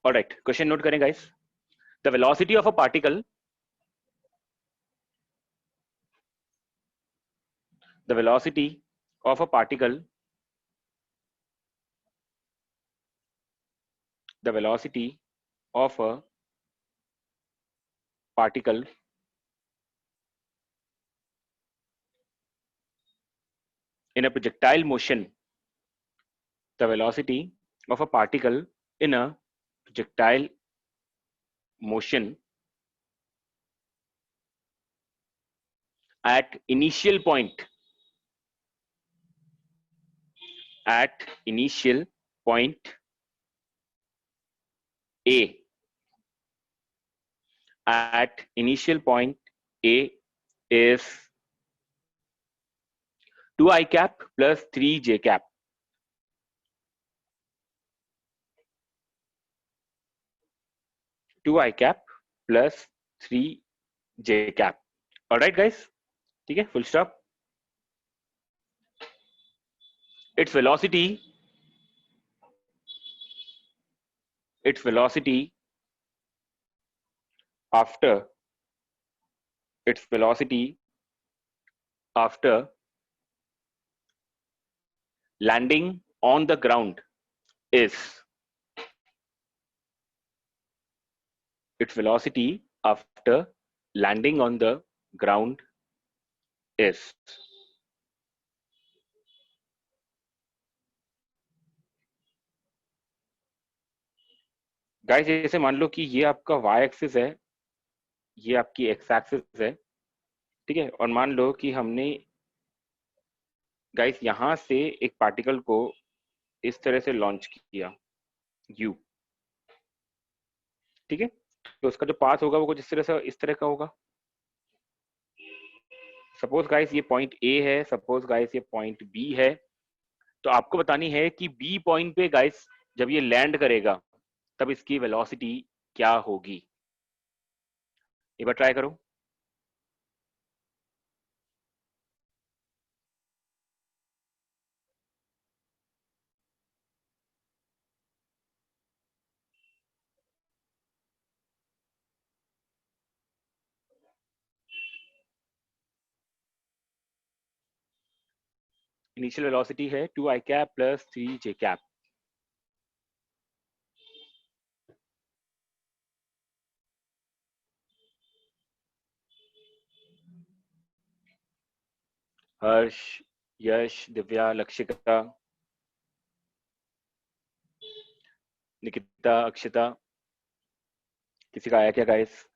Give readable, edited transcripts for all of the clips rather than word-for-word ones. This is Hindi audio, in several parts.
ऑलराइट, क्वेश्चन नोट करें guys. The velocity of a particle, the velocity of a particle, the velocity of a particle in a projectile motion, the velocity of a particle in a projectile motion at initial point, at initial point A, at initial point A is 2i cap plus 3j cap. Two i cap plus 3j cap. Alright guys, ठीक है, full stop. its velocity after landing on the ground is, its velocity after landing on the ground is. Guys जैसे मान लो कि ये आपका y एक्सिस है, ये आपकी x एक्सिस है, ठीक है, और मान लो कि हमने गाइस यहां से एक पार्टिकल को इस तरह से लॉन्च किया u, ठीक है, तो उसका जो पाथ होगा वो कुछ इस तरह से, इस तरह का होगा. सपोज गाइस ये पॉइंट A है, सपोज गाइस ये पॉइंट B है, तो आपको बतानी है कि B पॉइंट पे गाइस जब ये लैंड करेगा तब इसकी वेलोसिटी क्या होगी. एक बार ट्राई करो. इनिशियल वेलोसिटी है 2i cap plus 3j cap. Harsh, Yash, Divya, Lakshita, Nikita, Akshita, किसी का आया क्या guys?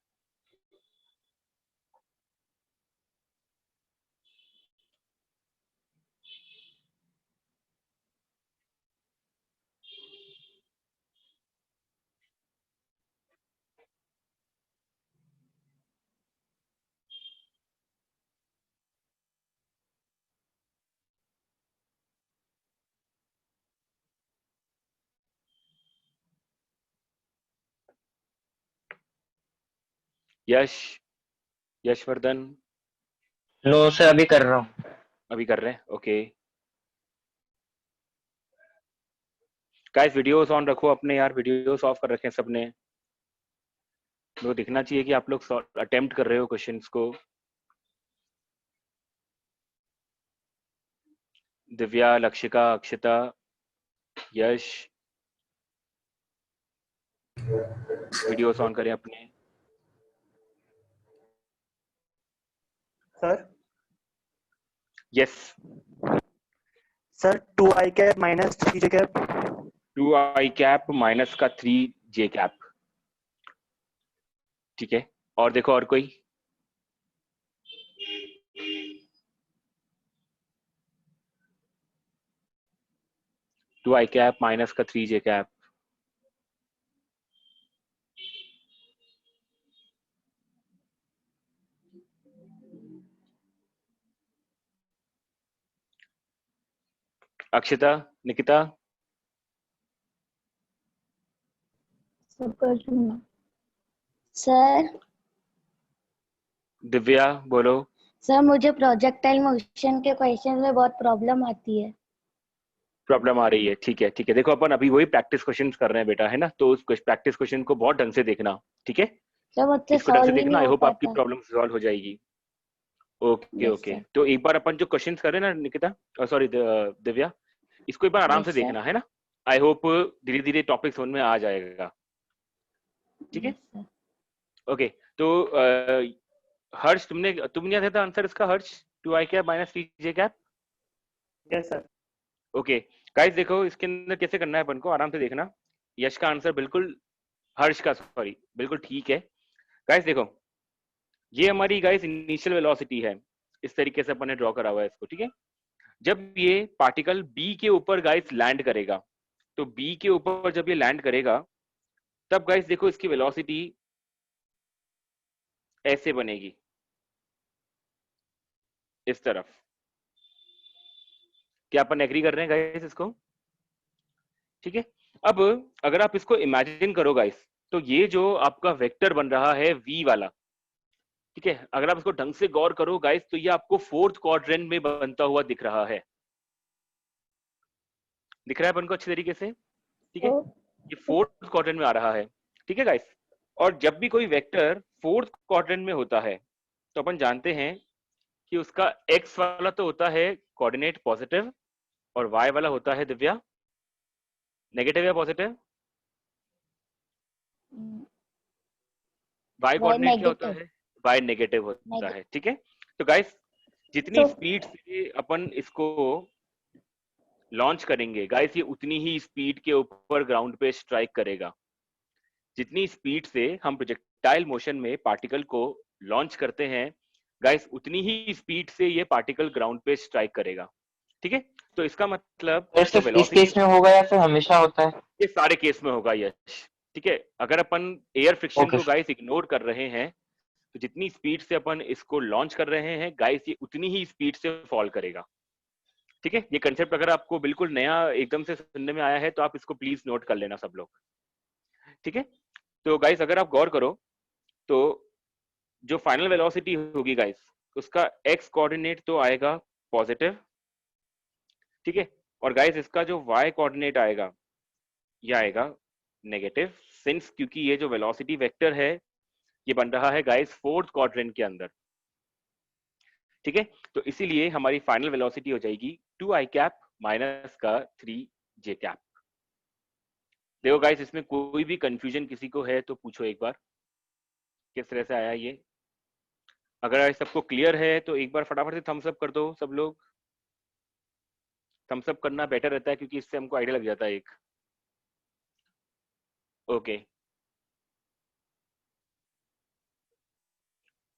Yash, Yashvardhan? No sir, अभी कर रहा हूँ. अभी कर रहे हैं, ओके. गाइस वीडियोस ऑन रखो अपने यार, वीडियोस ऑफ कर रखे हैं सबने. तो दिखना चाहिए कि आप लोग अटेम्प्ट कर रहे हो क्वेश्चंस को. दिव्या, लक्षिका, अक्षिता, यश, वीडियोस ऑन करें अपने. Sir yes sir 2i cap minus 3j cap. 2i cap minus का 3j कैप, ठीक है. और देखो और कोई? टू आई कैप माइनस का 3j cap. Akshita, Nikita? Sir Divya बोलो. सर मुझे प्रोजेक्टाइल मोशन के क्वेश्चन में बहुत प्रॉब्लम आती है. प्रॉब्लम आ रही है, ठीक है ठीक है। देखो अपन अभी वही प्रैक्टिस क्वेश्चन कर रहे हैं बेटा, है ना, तो उस प्रैक्टिस क्वेश्चन को बहुत ढंग से देखना, ठीक है, सर मुझसे इसको ढंग से सॉल्व ही नहीं देखना, आई हो होप आपकी पाता। प्रॉब्लम सॉल्व हो जाएगी। Okay yes okay, sir. तो एक बार अपन जो क्वेश्चंस कर रहे हैं ना निकिता, सॉरी दिव्या, इसको एक बार आराम से यस सर। देखना, है ना, आई होप धीरे धीरे टॉपिक समझ में आ जाएगा, ठीक है। Yes sir. ओके, तो हर्ष तुमने दिया था आंसर इसका, हर्ष, 2i cap minus 3j cap. Yes sir. Okay guys, देखो इसके अंदर कैसे करना है अपन को, आराम से देखना। यश का आंसर बिल्कुल, हर्ष का सॉरी, बिल्कुल ठीक है। गाइस देखो, ये हमारी गाइस इनिशियल वेलोसिटी है, इस तरीके से अपन ने ड्रॉ करा हुआ है इसको, ठीक है। जब ये पार्टिकल बी के ऊपर गाइस लैंड करेगा, तो बी के ऊपर जब ये लैंड करेगा, तब गाइस देखो इसकी वेलोसिटी ऐसे बनेगी, इस तरफ। क्या अपन एग्री कर रहे हैं गाइस इसको, ठीक है। अब अगर आप इसको इमेजिन करो गाइस, तो ये जो आपका वेक्टर बन रहा है वी वाला, ठीक है, अगर आप इसको ढंग से गौर करो गाइस, तो ये आपको फोर्थ क्वाड्रेंट में बनता हुआ दिख रहा है, दिख रहा है अपन को अच्छे तरीके से, ठीक है, ये फोर्थ क्वाड्रेंट में आ रहा है, ठीक है गाइस। और जब भी कोई वेक्टर फोर्थ क्वाड्रेंट में होता है, तो अपन जानते हैं कि उसका एक्स वाला तो होता है कोऑर्डिनेट पॉजिटिव, और वाई वाला होता है दिव्या नेगेटिव या पॉजिटिव। वाई कोऑर्डिनेट क्या होता है, वाई नेगेटिव होता है, ठीक है। तो गाइस जितनी स्पीड से अपन इसको लॉन्च करेंगे गाइस, ये उतनी ही स्पीड के ऊपर ग्राउंड पे स्ट्राइक करेगा। जितनी स्पीड से हम प्रोजेक्टाइल मोशन में पार्टिकल को लॉन्च करते हैं गाइस, उतनी ही स्पीड से ये पार्टिकल ग्राउंड पे स्ट्राइक करेगा, ठीक है। तो इसका मतलब सर जो सिर्फ इस वेलोसिटी, केस में होगा या फिर हमेशा होता है? ये सारे केस में होगा यश, ठीक है। अगर अपन एयर फ्रिक्शन ओके को गाइस इग्नोर कर रहे हैं, तो जितनी स्पीड से अपन इसको लॉन्च कर रहे हैं गाइस, ये उतनी ही स्पीड से फॉल करेगा, ठीक है। ये कंसेप्ट अगर आपको बिल्कुल नया एकदम से सुनने में आया है, तो आप इसको प्लीज नोट कर लेना सब लोग, ठीक है। तो गाइस अगर आप गौर करो, तो जो फाइनल वेलोसिटी होगी गाइस, उसका एक्स कोऑर्डिनेट तो आएगा पॉजिटिव, ठीक है, और गाइस इसका जो वाई कोऑर्डिनेट आएगा, ये आएगा नेगेटिव, सिंस क्योंकि ये जो वेलोसिटी वेक्टर है, ये बन रहा है गाइस फोर्थ क्वाड्रेंट के अंदर, ठीक है। तो इसीलिए हमारी फाइनल वेलोसिटी हो जाएगी 2i कैप माइनस का 3j कैप। देखो गाइस, इसमें कोई भी कंफ्यूजन किसी को है तो पूछो एक बार, किस तरह से आया ये। अगर सबको क्लियर है तो एक बार फटाफट से थम्स अप कर दो सब लोग। थम्स अप करना बेटर रहता है, क्योंकि इससे हमको आइडिया लग जाता है एक। Okay,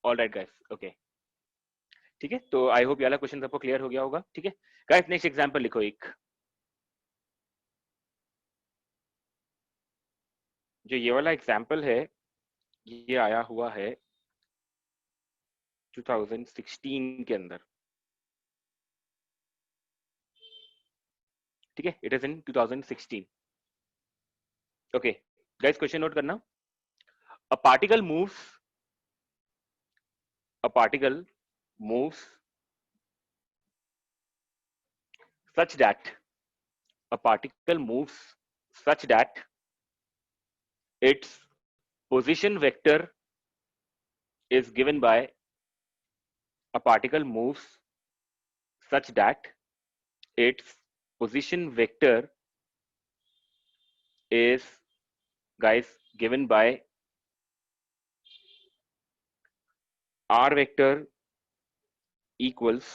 all right guys, okay, ठीक है। तो आई होप ये वाला क्वेश्चन सबको क्लियर हो गया होगा, ठीक है गाइस। नेक्स्ट एग्जांपल लिखो एक, जो ये वाला एग्जांपल है, ये आया हुआ है 2016 के अंदर, ठीक है, it is in 2016। Okay guys, question note करना। A particle moves such that its position vector is given by a particle moves such that its position vector is guys given by r vector equals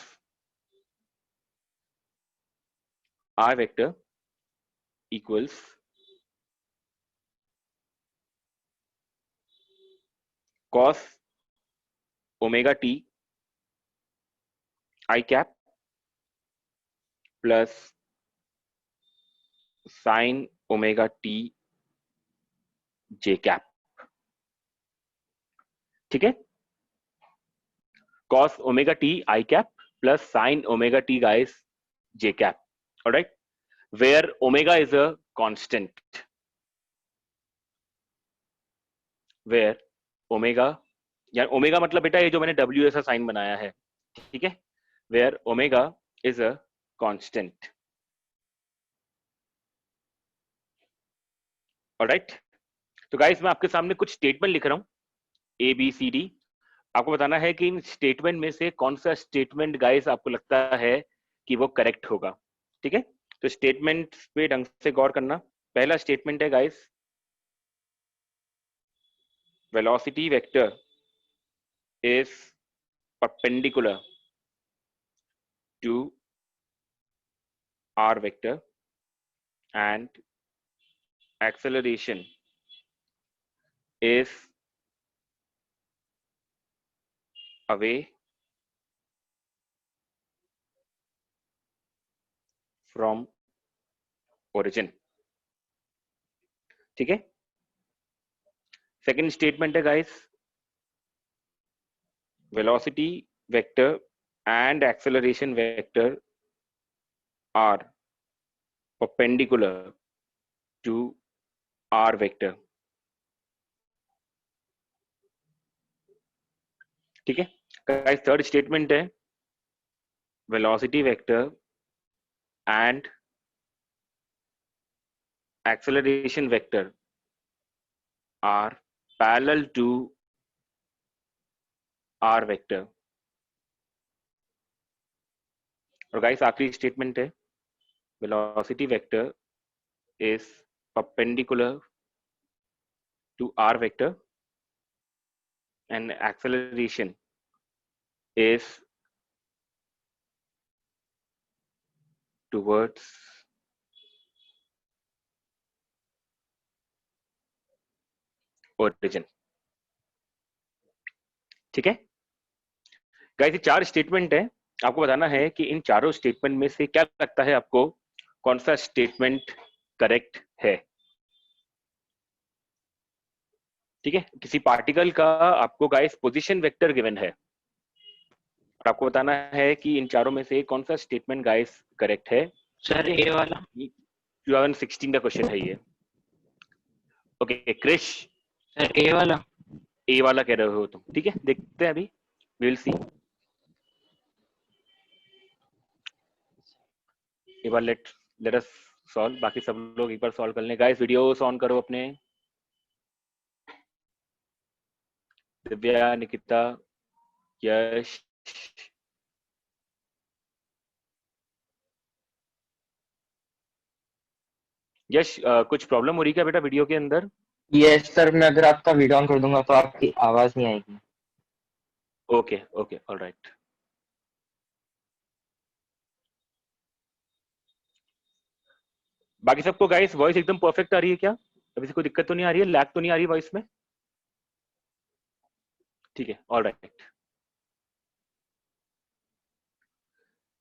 cos omega t I cap plus sin omega t j cap, ठीक है। cos omega t I cap plus sin omega t guys j cap, all right, where omega is a constant, where omega, या ओमेगा मतलब बेटा ये जो मैंने W ऐसा साइन बनाया है, ठीक है, where omega is a constant, alright, तो गाइस मैं आपके सामने कुछ स्टेटमेंट लिख रहा हूँ ए बी सी डी। आपको बताना है कि इन स्टेटमेंट में से कौन सा स्टेटमेंट गाइस आपको लगता है कि वो करेक्ट होगा। ठीक है, तो स्टेटमेंट पे ढंग से गौर करना। पहला स्टेटमेंट है guys, velocity vector is perpendicular to r vector and acceleration is away from origin। ठीक है, सेकेंड स्टेटमेंट है guys, velocity vector and acceleration vector are perpendicular to r vector. ठीक है गाइस, थर्ड स्टेटमेंट है, velocity vector and acceleration vector are parallel to r vector. और गाइस आखिरी स्टेटमेंट है, velocity vector is perpendicular to r vector and acceleration is towards origin। ठीक है गाइस, ये चार स्टेटमेंट है। आपको बताना है कि इन चारों स्टेटमेंट में से क्या लगता है आपको कौन सा स्टेटमेंट करेक्ट है। ठीक है, किसी पार्टिकल का आपको गाइस पोजीशन वेक्टर गिवन है और आपको बताना है कि इन चारों में से कौन सा स्टेटमेंट गाइस करेक्ट है। सर ए वाला। 2016 का क्वेश्चन है ये। ओके क्रिश, सर ए वाला। ए वाला कह रहे हो तुम, ठीक है देखते हैं अभी, विल सी। एक बार लेट अस सॉल्व, बाकी सब लोग एक बार सॉल्व कर लें। गाइस वीडियोस ऑन करो अपने। दिव्या, निकिता, यश, यश कुछ प्रॉब्लम हो रही क्या बेटा वीडियो के अंदर? यस सर, मैं अगर आपका वीडियो ऑन कर दूंगा तो आपकी आवाज नहीं आएगी। Okay okay alright. बाकी सबको गाइस वॉइस एकदम परफेक्ट आ रही है क्या? अभी से कोई दिक्कत तो नहीं आ रही है, लैग तो नहीं आ रही है वॉइस में? ठीक है ऑलराइट।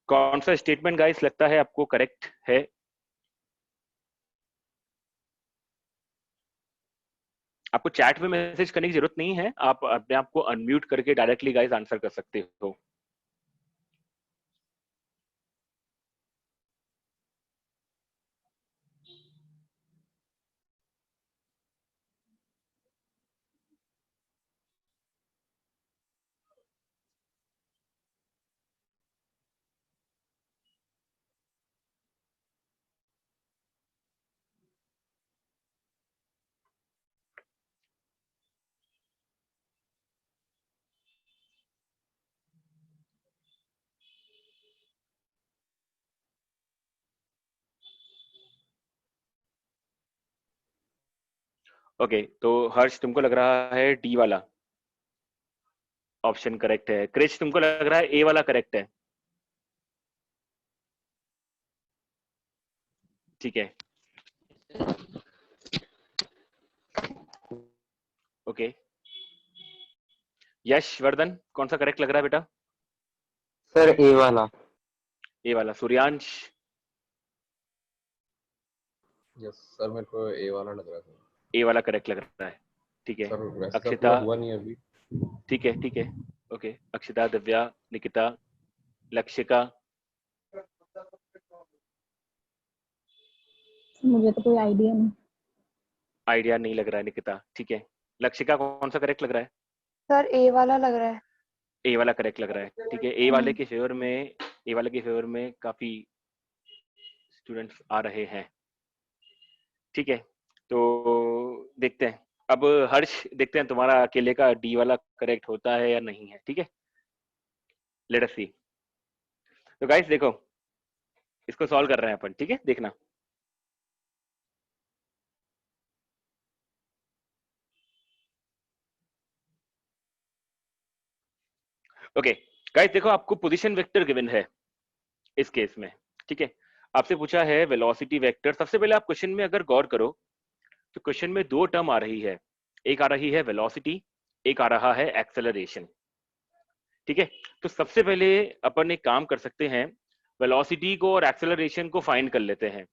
कौन सा स्टेटमेंट गाइस लगता है आपको करेक्ट है? आपको चैट में मैसेज करने की जरूरत नहीं है, आप अपने आप को अनम्यूट करके डायरेक्टली गाइस आंसर कर सकते हो। ओके तो हर्ष तुमको लग रहा है डी वाला ऑप्शन करेक्ट है, क्रिश तुमको लग रहा है ए वाला करेक्ट है। ठीक है ओके, यश वर्धन कौन सा करेक्ट लग रहा है बेटा? सर ए वाला। ए वाला। सूर्यांश? यस सर, मेरे को ए वाला लग रहा था। ए वाला करेक्ट लग रहा है, ठीक है। सर वैसे तो अक्षिता? पूरा हुआ नहीं अभी। ठीक है ओके। अक्षिता, दिव्या, निकिता, लक्षिका? मुझे तो कोई आइडिया नहीं। आइडिया नहीं लग रहा है निकिता, ठीक है। लक्षिका कौन सा करेक्ट लग रहा है? सर ए वाला लग रहा है। ए वाला करेक्ट लग रहा है, ठीक है। ए वाले के फेवर में काफी स्टूडेंट्स आ रहे हैं, ठीक है। तो देखते हैं। अब हर्ष, देखते हैं तुम्हारा अकेले का डी वाला करेक्ट होता है या नहीं है। ठीक है, लेट अस सी। तो गाइस देखो, इसको सॉल्व कर रहे हैं अपन। ठीक है, देखना। ओके गाइस देखो, आपको पोजीशन वेक्टर गिवन है इस केस में। ठीक है, आपसे पूछा है वेलोसिटी वेक्टर। सबसे पहले आप क्वेश्चन में अगर गौर करो तो क्वेश्चन में दो टर्म आ रही है। एक आ रही है वेलोसिटी, एक आ रहा है एक्सेलरेशन। ठीक है, तो सबसे पहले अपन एक काम कर सकते हैं, वेलोसिटी को और एक्सेलरेशन को फाइंड कर लेते हैं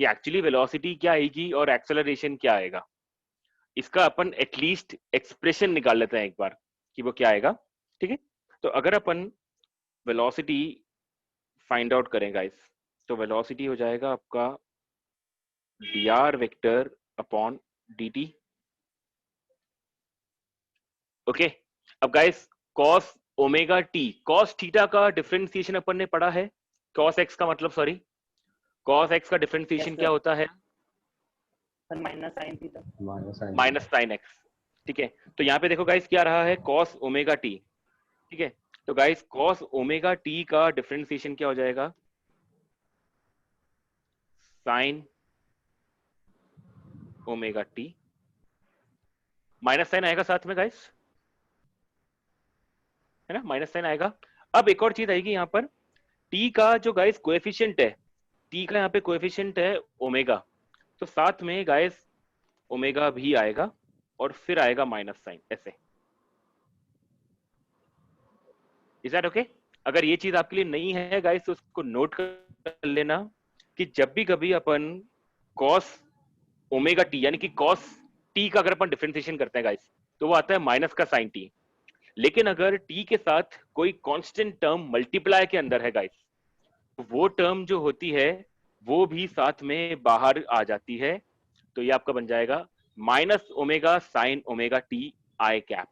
कि एक्चुअली वेलोसिटी क्या आएगी और एक्सेलरेशन क्या आएगा। इसका अपन एटलीस्ट एक्सप्रेशन निकाल लेते हैं एक बार कि वो क्या आएगा। ठीक है, तो अगर अपन वेलोसिटी फाइंड आउट करें गाइस, तो वेलोसिटी हो जाएगा आपका dr vector upon dt। Okay, अब guys cos omega T, cos theta का डिफरेंशिएशन अपन ने पढ़ा है। cos x का मतलब, सॉरी, cos x का डिफरेंशिएशन Yes, क्या sir. होता है? Sir minus sine theta. Minus sine X. ठीक है, तो यहाँ पे देखो गाइस क्या रहा है, cos ओमेगा टी। ठीक है, तो गाइस cos ओमेगा टी का डिफरेंशिएशन क्या हो जाएगा? Sine omega t. Minus sine आएगा साथ में गाइस, है ना, माइनस साइन आएगा। अब एक और चीज आएगी यहाँ पर, टी का जो गाइस कोएफिशिएंट है, टी का यहाँ पे कोएफिशिएंट है ओमेगा, तो साथ में गाइस ओमेगा भी आएगा और फिर आएगा माइनस साइन, ऐसे। Is that okay? अगर ये चीज आपके लिए नहीं है गाइस तो उसको नोट कर लेना कि जब भी कभी अपन cos ओमेगा टी यानी कि cos टी का अगर अपन डिफरेंशिएशन करते हैं गाइस, तो वो आता है माइनस का साइन टी। लेकिन अगर टी के साथ कोई कांस्टेंट टर्म मल्टीप्लाई के अंदर है गाइस, वो टर्म जो होती है वो भी साथ में बाहर आ जाती है। तो ये आपका बन जाएगा minus omega sine omega t i cap.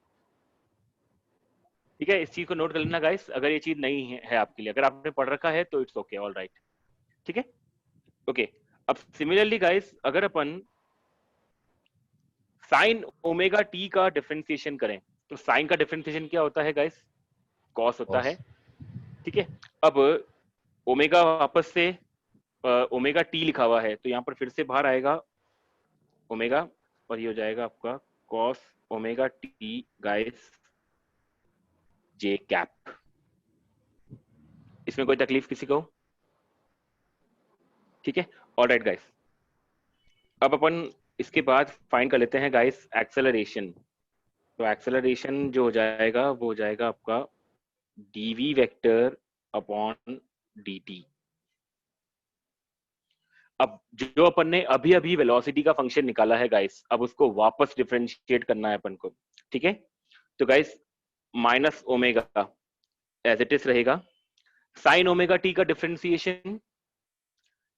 ठीक है, इस चीज को नोट कर लेना गाइस, अगर ये चीज नहीं है आपके लिए। अगर आपने पढ़ रखा है तो इट्स ओके, ऑल राइट। ठीक है, ओके। अब सिमिलरली गाइस, अगर अपन साइन ओमेगा टी का डिफरेंशिएशन करें, तो साइन का डिफरेंशिएशन क्या होता है गाइस? कॉस होता है। ठीक है, अब ओमेगा वापस से ओमेगा टी लिखा हुआ है, तो यहाँ पर फिर से बाहर आएगा ओमेगा और ये हो जाएगा आपका कॉस ओमेगा टी गाइस जे कैप। इसमें कोई तकलीफ किसी को? ठीक है, ऑलराइट गाइस। अब अपन इसके बाद फाइंड कर लेते हैं गाइस एक्सेलरेशन। तो एक्सेलरेशन जो हो जाएगा वो हो जाएगा आपका डीवी वेक्टर अपॉन dt। अब जो अपन ने अभी अभी वेलोसिटी का फंक्शन निकाला है गाइस, अब उसको वापस डिफरेंशिएट करना है अपन को। ठीक है, तो guys minus omega as it is रहेगा, साइन ओमेगा टी का डिफरेंशिएशन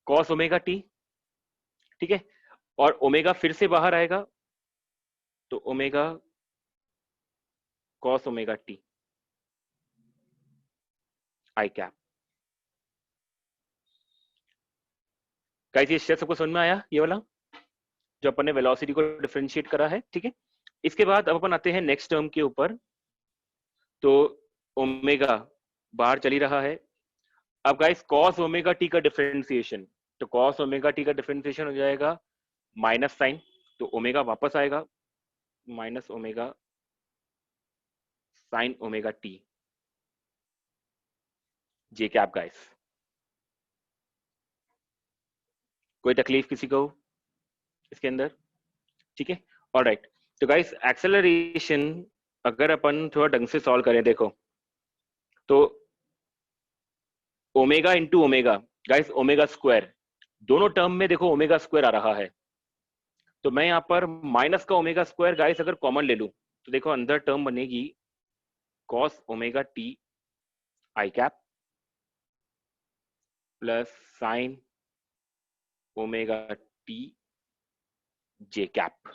कॉस ओमेगा टी। ठीक है, और ओमेगा फिर से बाहर आएगा, तो omega cos omega t i cap. Guys ये सबको समझ में आया, ये वाला जो अपन ने वेलोसिटी को डिफरेंशिएट करा है। ठीक है, इसके बाद अब अपन आते हैं नेक्स्ट टर्म के ऊपर। तो ओमेगा बाहर चली रहा है। अब गाइस cos ओमेगा टी का डिफरेंशिएशन, तो cos ओमेगा टी का डिफरेंशिएशन हो जाएगा माइनस साइन, तो ओमेगा वापस आएगा minus omega sine omega T J cap guys. कोई तकलीफ किसी को इसके अंदर? ठीक है, ऑलराइट। तो गाइस एक्सेलरेशन अगर अपन थोड़ा ढंग से सॉल्व करें, देखो तो omega into omega guys, omega square, दोनों टर्म में देखो ओमेगा स्क्वायर आ रहा है, तो मैं यहाँ पर माइनस का ओमेगा स्क्वायर गाइस अगर कॉमन ले लूं, तो देखो अंदर टर्म बनेगी cos omega t i cap plus sign omega T J cap.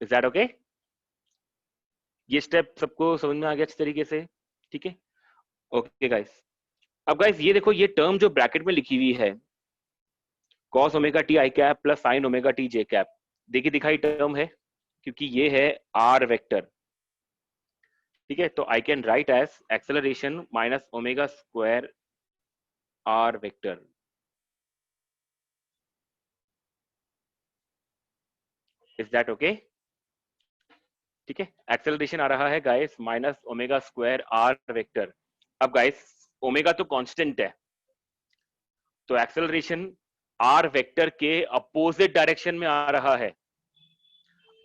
Is that okay? ये स्टेप सबको समझ में आ गया अच्छे तरीके से? ठीक है, ओके गाइस। अब गाइस ये देखो, ये टर्म जो ब्रैकेट में लिखी हुई है, cos omega t i cap plus sin omega T J cap. देखिए दिखाई टर्म है क्योंकि ये है r वेक्टर, ठीक है। तो I can write as acceleration minus omega square r vector. Is that okay? ठीक है, एक्सेलरेशन आ रहा है guys minus omega square r vector. अब गाइस ओमेगा तो कांस्टेंट है, तो एक्सेलरेशन r वेक्टर के अपोजिट डायरेक्शन में आ रहा है।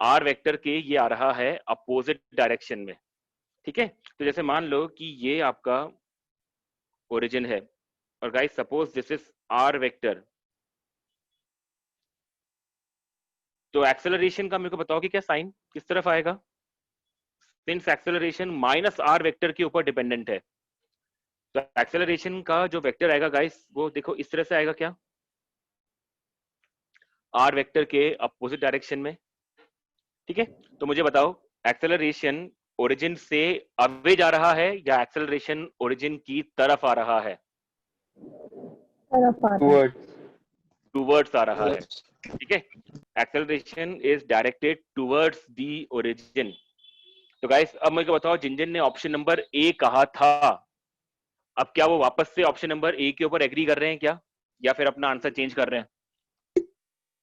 r वेक्टर के ये आ रहा है अपोजिट डायरेक्शन में, ठीक है। तो जैसे मान लो कि ये आपका ओरिजिन है और guys suppose this is r vector, तो एक्सेलरेशन का मेरे को बताओ कि क्या साइन किस तरफ आएगा? Since acceleration minus r vector के ऊपर डिपेंडेंट है, तो एक्सेलरेशन का जो वेक्टर आएगा गाइस वो देखो इस तरह से आएगा, क्या r वेक्टर के अपोजिट डायरेक्शन में, ठीक है। तो मुझे बताओ एक्सेलरेशन ओरिजिन से अवे जा रहा है या एक्सेलरेशन ओरिजिन की तरफ आ रहा है? तरफ आ रहा है। टूवर्ड्स टूवर्ड्स आ रहा है, ठीक है। Acceleration is directed towards the origin. तो गाइस अब मुझे बताओ जिन ने ऑप्शन नंबर ए कहा था, अब क्या वो वापस से ऑप्शन नंबर ए के ऊपर एग्री कर रहे हैं क्या, या फिर अपना आंसर चेंज कर रहे हैं?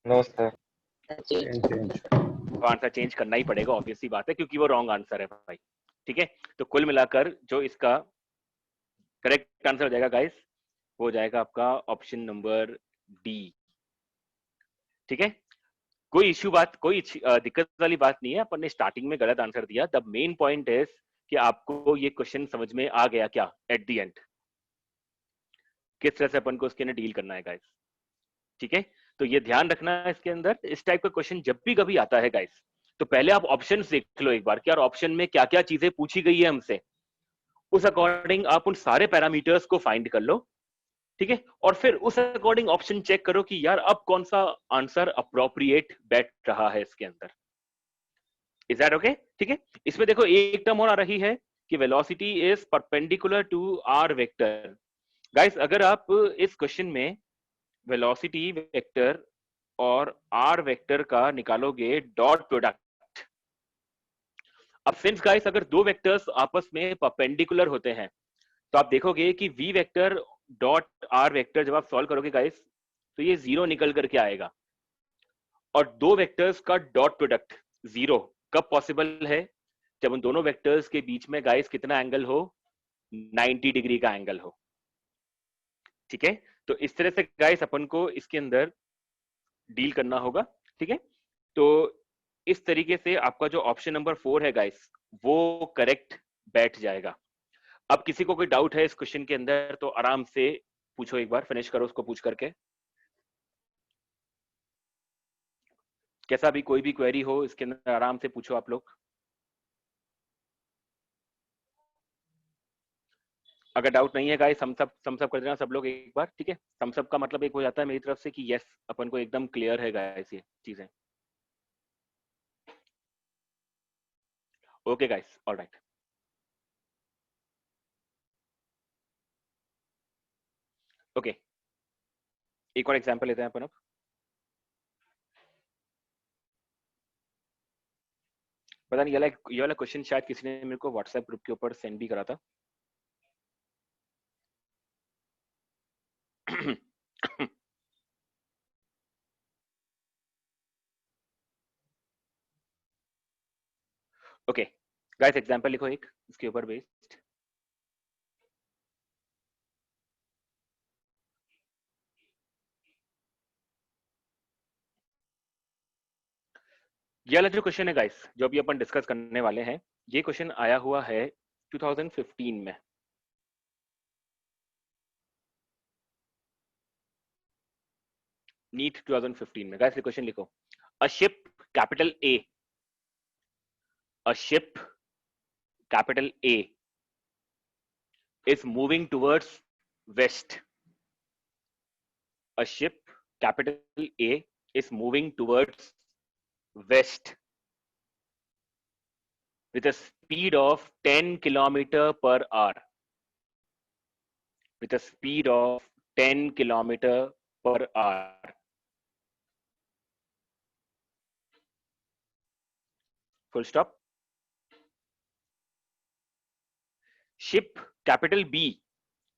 No sir. चेंज। तो आंसर चेंज करना ही पड़ेगा, ऑब्वियस सी बात है, क्योंकि वो रॉन्ग आंसर है भाई, ठीक है। तो कुल मिलाकर जो इसका करेक्ट आंसर हो जाएगा गाइस, वो हो जाएगा आपका ऑप्शन नंबर डी, ठीक है। कोई इश्यू बात, कोई दिक्कत वाली बात नहीं है, अपन ने स्टार्टिंग में गलत आंसर दिया। द मेन पॉइंट इज कि आपको ये क्वेश्चन समझ में आ गया क्या एट द एंड, किस तरह से अपन को उसके अंदर डील करना है गाइस, ठीक है। तो ये ध्यान रखना है इसके अंदर, इस टाइप का क्वेश्चन जब भी कभी आता है गाइस, तो पहले आप ऑप्शंस देख लो एक बार कि यार ऑप्शन में क्या क्या चीजें पूछी गई है हमसे, उस अकॉर्डिंग आप उन सारे पैरामीटर्स को फाइंड कर लो, ठीक है। और फिर उस अकॉर्डिंग ऑप्शन चेक करो कि यार अब कौन सा आंसर अप्रोप्रिएट बैठ रहा है इसके अंदर। Is that okay? ठीक है। इसमें देखो एक टर्म और आ रही है कि velocity is perpendicular to r vector. Guys अगर आप इस क्वेश्चन में वेलोसिटी वेक्टर और आर वेक्टर का निकालोगे डॉट प्रोडक्ट, अब सिंस गाइस अगर दो वेक्टर्स आपस में परपेंडिकुलर होते हैं तो आप देखोगे कि v vector dot r vector जब आप सॉल्व करोगे गाइस तो ये जीरो निकल करके आएगा, और दो वेक्टर्स का डॉट प्रोडक्ट जीरो कब पॉसिबल है? जब उन दोनों वेक्टर्स के बीच में गाइस कितना एंगल हो? 90 डिग्री का एंगल हो, ठीक है। तो इस तरह से गाइस अपन को इसके अंदर डील करना होगा, ठीक है। तो इस तरीके से आपका जो ऑप्शन नंबर 4 है गाइस वो करेक्ट बैठ जाएगा। अब किसी को कोई डाउट है इस क्वेश्चन के अंदर तो आराम से पूछो, एक बार फिनिश करो उसको पूछ करके। कैसा भी कोई भी क्वेरी हो इसके अंदर आराम से पूछो आप लोग। अगर डाउट नहीं है गाइस हम सब कर देना सब लोग एक बार, ठीक है। हम सब का मतलब एक हो जाता है मेरी तरफ से कि यस अपन को एकदम क्लियर है गाइस ये चीजें। Okay guys, alright. ओके, एक और एग्जांपल लेते हैं अपन अब। पता नहीं ये वाला क्वेश्चन शायद किसी ने मेरे को व्हाट्सएप ग्रुप के ऊपर सेंड भी करा था। ओके गाइस, एग्जांपल लिखो एक इसके ऊपर बेस्ड। ये वाला जो क्वेश्चन है गाइस जो अभी अपन डिस्कस करने वाले हैं, ये क्वेश्चन आया हुआ है 2015 में। नीट 2015 में गाइस, ये क्वेश्चन लिखो। A ship capital A, a ship capital A is moving towards west. A ship capital A is moving towards west with a speed of 10 kilometer per hour. With a speed of 10 kilometer per hour. Full stop. Ship capital B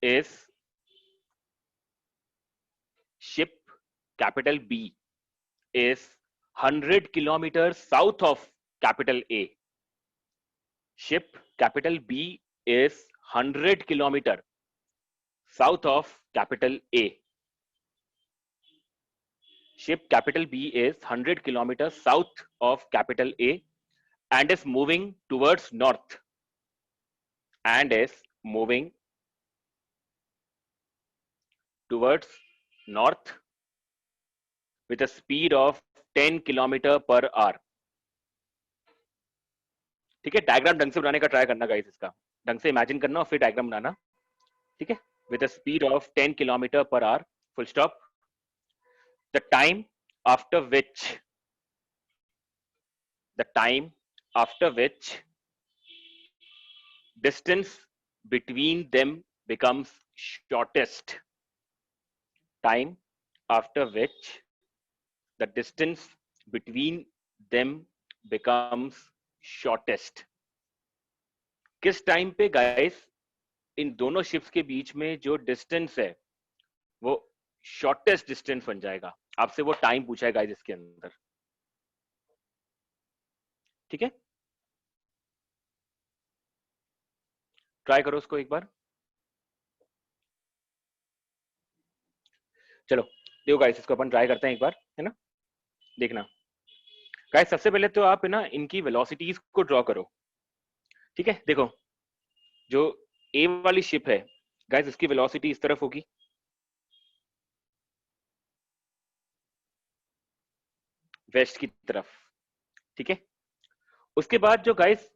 is ship capital B is 100 kilometers south of capital A. Ship capital B is 100 kilometer south of capital A. Ship capital B is 100 kilometers south of capital A and is moving towards north. And is moving towards north with a speed of 10 kilometer per hour. ठीक है, डायग्राम ढंग से बनाने का ट्राई करना गाइस, इसका ढंग से इमेजिन करना और फिर डायग्राम बनाना। ठीक है, with a speed of 10 kilometre per hour, full stop. The time after which distance between them becomes shortest. Time after which the distance between them becomes shortest. किस टाइम पे गाइस इन दोनों शिप्स के बीच में जो डिस्टेंस है वो शॉर्टेस्ट डिस्टेंस बन जाएगा। आपसे वो टाइम पूछा है गाइस इसके अंदर। ठीक है, ट्राई करो उसको एक बार। चलो देखो गाइस, इसको अपन ट्राई करते हैं एक बार, है ना। देखना गाइस, सबसे पहले तो आप है ना इनकी वेलोसिटीज को ड्रॉ करो। ठीक है, देखो जो ए वाली शिप है गाइस, इसकी वेलोसिटी इस तरफ होगी, वेस्ट की तरफ। ठीक है, उसके बाद जो गाइस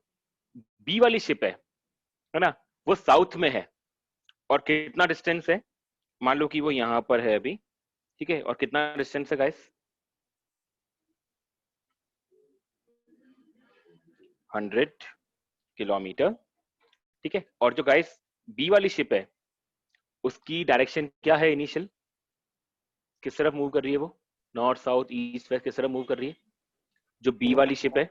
बी वाली शिप है ना, वो साउथ में है। और कितना डिस्टेंस है, मान लो कि वो यहां पर है अभी। ठीक है, और कितना डिस्टेंस है गाइस, 100 किलोमीटर। ठीक है, और जो गाइस बी वाली शिप है उसकी डायरेक्शन क्या है इनिशियल, किस तरफ मूव कर रही है वो, नॉर्थ साउथ ईस्ट वेस्ट, किस तरफ मूव कर रही है जो बी वाली शिप है,